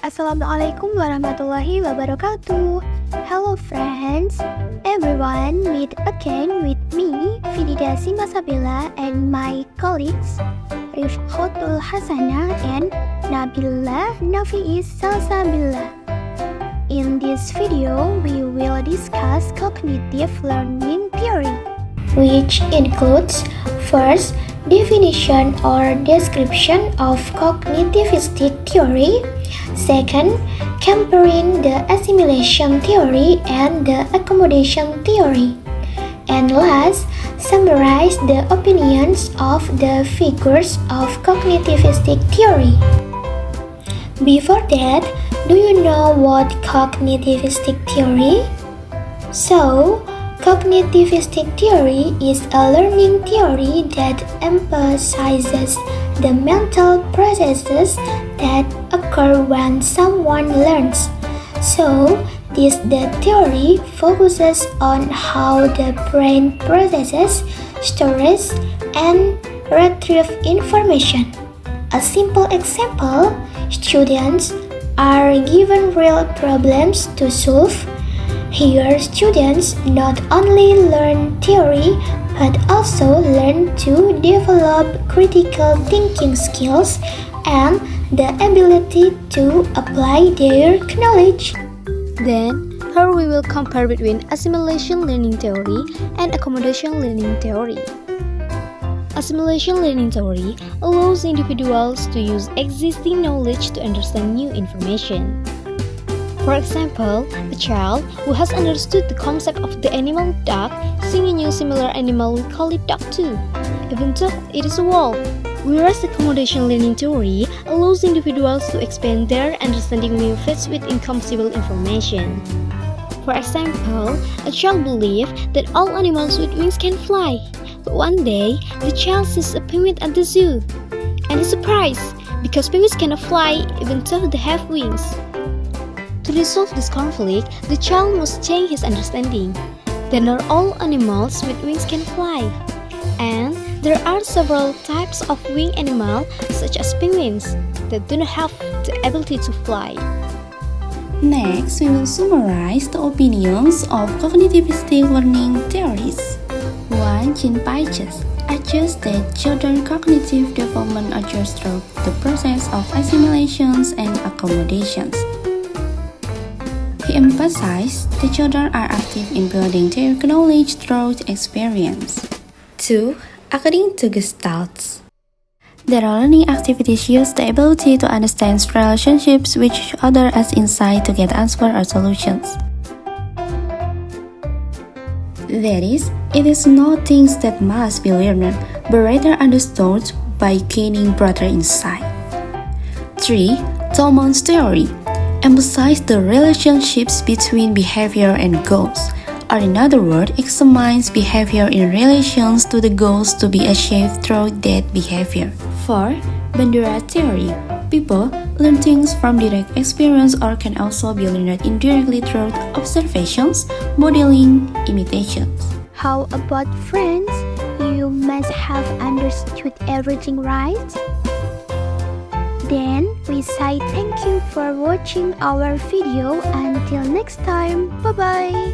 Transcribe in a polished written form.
Assalamualaikum warahmatullahi wabarakatuh. Hello friends, everyone, meet again with me, Fidida Simasabila, and my colleagues, Rifhotul Hasana and Nabila Nafiis Salsabila. In this video, we will discuss cognitive learning theory, which includes first, definition or description of cognitivistic theory. Second, comparing the assimilation theory and the accommodation theory. And last, summarize the opinions of the figures of cognitivistic theory. Before that, do you know what cognitivistic theory? So, cognitivistic theory is a learning theory that emphasizes the mental processes that occur when someone learns. So, the theory focuses on how the brain processes, stores, and retrieves information. A simple example, students are given real problems to solve. Here, students not only learn theory but also learn to develop critical thinking skills and the ability to apply their knowledge. Then, here we will compare between assimilation learning theory and accommodation learning theory. Assimilation learning theory allows individuals to use existing knowledge to understand new information. For example, a child who has understood the concept of the animal dog, seeing a new similar animal will call it dog too, even though it is a wolf. Whereas accommodation learning theory allows individuals to expand their understanding when faced with incomprehensible information. For example, a child believes that all animals with wings can fly, but one day the child sees a penguin at the zoo and is surprised because penguins cannot fly even though they have wings. To resolve this conflict, the child must change his understanding that not all animals with wings can fly, and there are several types of winged animals, such as penguins, that do not have the ability to fly. Next, we will summarize the opinions of cognitivistic learning theories. 1. Jean Piaget argues that children's cognitive development occurs through the process of assimilations and accommodations. He emphasized that children are active in building their knowledge through experience. 2. According to Gestalt, their learning activities use the ability to understand relationships with each other as insight to get answers or solutions. That is, it is not things that must be learned, but rather understood by gaining broader insight. 3. Tolman's theory emphasizes the relationships between behavior and goals, or in other words, examines behavior in relations to the goals to be achieved through that behavior. 4. Bandura theory. People learn things from direct experience or can also be learned indirectly through observations, modeling, imitations. How about friends? You must have understood everything, right? Then we say thank you for watching our video. Until next time, bye bye.